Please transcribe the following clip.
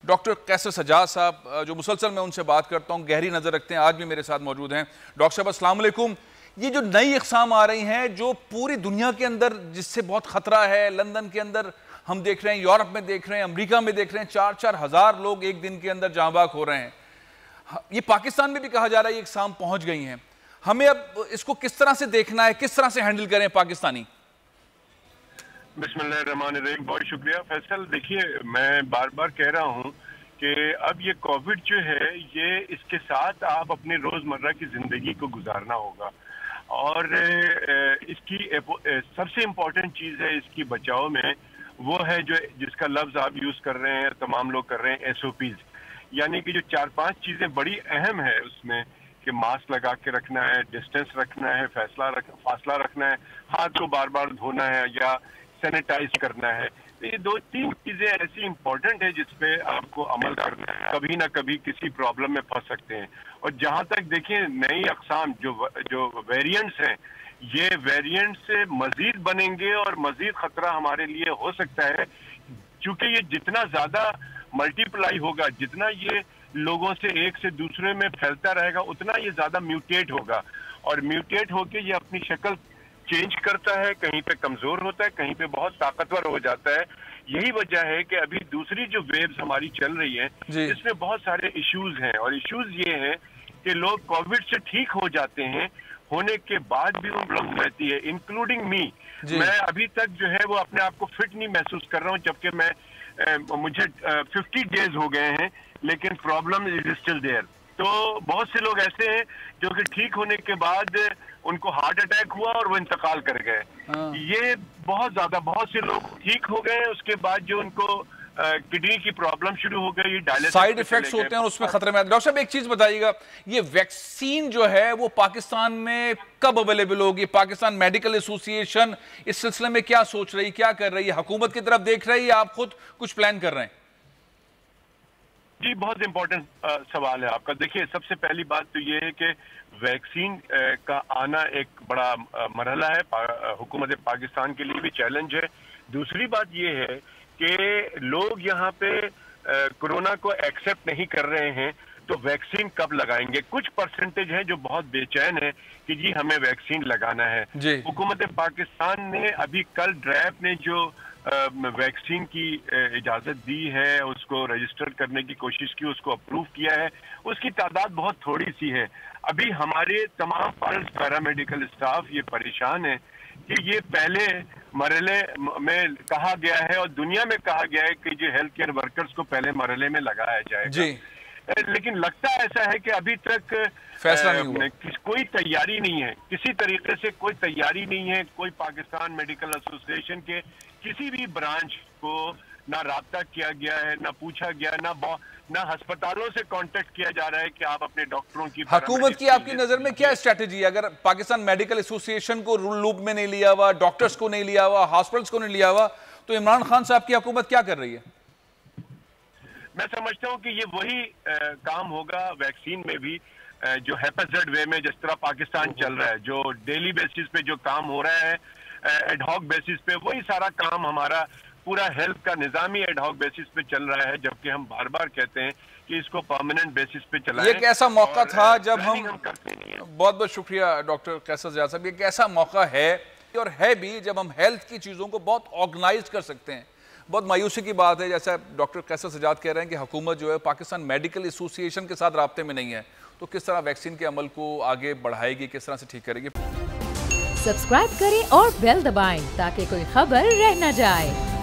Doctor कैसर सज्जाद साहब, जो मुसलसल मैं उनसे बात करता हूँ, गहरी नज़र रखते हैं, आज भी मेरे साथ मौजूद हैं। डॉक्टर साहब अस्सलाम वालेकुम। ये जो नई इक़साम आ रही हैं जो पूरी दुनिया के अंदर जिससे बहुत ख़तरा है, लंदन के अंदर हम देख रहे हैं, यूरोप में देख रहे हैं, अमेरिका में देख रहे हैं, 4-4 हज़ार लोग एक दिन के अंदर जाँबाक हो रहे हैं। ये पाकिस्तान में भी कहा जा रहा है ये इक़साम पहुँच गई हैं। हमें अब इसको किस तरह से देखना है, किस तरह से हैंडल करें पाकिस्तानी? बिस्मिल्लाहिर्रहमानिर्रहीम। बहुत शुक्रिया फैसल। देखिए, मैं बार बार कह रहा हूँ कि अब ये कोविड जो है, ये इसके साथ आप अपनी रोजमर्रा की जिंदगी को गुजारना होगा और इसकी सबसे इम्पोर्टेंट चीज है इसकी बचाव में, वो है जो जिसका लफ्ज आप यूज कर रहे हैं, तमाम लोग कर रहे हैं, SOPs। यानी कि जो 4-5 चीजें बड़ी अहम है उसमें कि मास्क लगा के रखना है, डिस्टेंस रखना है, फासला रखना है, हाथ को बार बार धोना है या सैनिटाइज करना है। तो ये 2-3 चीजें ऐसी इंपॉर्टेंट है जिसपे आपको अमल करना है, कभी ना कभी किसी प्रॉब्लम में फंस सकते हैं। और जहां तक देखिए नई अक़साम जो वेरिएंट्स हैं, ये वेरिएंट्स से मजीद बनेंगे और मजीद खतरा हमारे लिए हो सकता है, क्योंकि ये जितना ज्यादा मल्टीप्लाई होगा, जितना ये लोगों से एक से दूसरे में फैलता रहेगा, उतना ये ज्यादा म्यूटेट होगा और म्यूटेट होके ये अपनी शक्ल चेंज करता है, कहीं पे कमजोर होता है, कहीं पे बहुत ताकतवर हो जाता है। यही वजह है कि अभी दूसरी जो वेव्स हमारी चल रही है, इसमें बहुत सारे इश्यूज हैं और इश्यूज ये हैं कि लोग कोविड से ठीक हो जाते हैं, होने के बाद भी उन लोग रहती है, इंक्लूडिंग मी। मैं अभी तक जो है वो अपने आप को फिट नहीं महसूस कर रहा हूँ, जबकि मुझे 50 डेज हो गए हैं, लेकिन प्रॉब्लम इज स्टिल देयर। तो बहुत से लोग ऐसे हैं जो कि ठीक होने के बाद उनको हार्ट अटैक हुआ और वो इंतकाल कर गए। ये बहुत से लोग ठीक हो गए, उसके बाद जो उनको किडनी की प्रॉब्लम शुरू हो गई, डायलिसिस साइड इफेक्ट्स होते हैं और उसमें खतरे में। डॉक्टर साहब एक चीज बताइएगा, ये वैक्सीन जो है वो पाकिस्तान में कब अवेलेबल होगी? पाकिस्तान मेडिकल एसोसिएशन इस सिलसिले में क्या सोच रही, क्या कर रही है? हुकूमत की तरफ देख रही है या आप खुद कुछ प्लान कर रहे हैं? जी, बहुत इंपॉर्टेंट सवाल है आपका। देखिए, सबसे पहली बात तो ये है कि वैक्सीन का आना एक बड़ा मरहला है, हुकूमत पाकिस्तान के लिए भी चैलेंज है। दूसरी बात ये है कि लोग यहाँ पे कोरोना को एक्सेप्ट नहीं कर रहे हैं, तो वैक्सीन कब लगाएंगे? कुछ परसेंटेज है जो बहुत बेचैन है कि जी हमें वैक्सीन लगाना है। हुकूमत पाकिस्तान ने अभी कल ड्रैप ने जो वैक्सीन की इजाजत दी है, उसको रजिस्टर करने की कोशिश की, उसको अप्रूव किया है, उसकी तादाद बहुत थोड़ी सी है। अभी हमारे तमाम पैरामेडिकल स्टाफ ये परेशान है कि ये पहले मरहले में कहा गया है और दुनिया में कहा गया है कि जो हेल्थ केयर वर्कर्स को पहले मरहले में लगाया जाएगा, लेकिन लगता ऐसा है कि अभी तक फैसला नहीं हुआ, कोई तैयारी नहीं है, किसी तरीके से कोई तैयारी नहीं है। कोई पाकिस्तान मेडिकल एसोसिएशन के किसी भी ब्रांच को ना राब्ता किया गया है, ना पूछा गया, ना अस्पतालों से कांटेक्ट किया जा रहा है कि आप अपने डॉक्टरों की। हुकूमत की आपकी नजर में क्या स्ट्रेटेजी है? अगर पाकिस्तान मेडिकल एसोसिएशन को लूप में नहीं लिया हुआ, डॉक्टर्स को नहीं लिया हुआ, हॉस्पिटल्स को नहीं लिया हुआ, तो इमरान खान साहब की हुकूमत क्या कर रही है? मैं समझता हूँ कि ये वही काम होगा वैक्सीन में भी, जो हैपेजेड वे में जिस तरह पाकिस्तान चल रहा है, जो डेली बेसिस पे जो काम हो रहा है, एडहॉक बेसिस पे, वही सारा काम हमारा पूरा हेल्थ का निजामी एडहॉक बेसिस पे चल रहा है, जबकि हम बार बार कहते हैं कि इसको परमानेंट बेसिस पे चलाएं। ये एक ऐसा मौका था जब हम बहुत बहुत शुक्रिया डॉक्टर कैसर सज्जाद साहब, एक ऐसा मौका है और है भी जब हम हेल्थ की चीज़ों को बहुत ऑर्गेनाइज कर सकते हैं। बहुत मायूसी की बात है, जैसा डॉक्टर कैसर सज्जाद कह रहे हैं कि हुकूमत जो है पाकिस्तान मेडिकल एसोसिएशन के साथ राब्ते में नहीं है, तो किस तरह वैक्सीन के अमल को आगे बढ़ाएगी, किस तरह से ठीक करेगी। सब्सक्राइब करें और बेल दबाएं ताकि कोई खबर रह न जाए।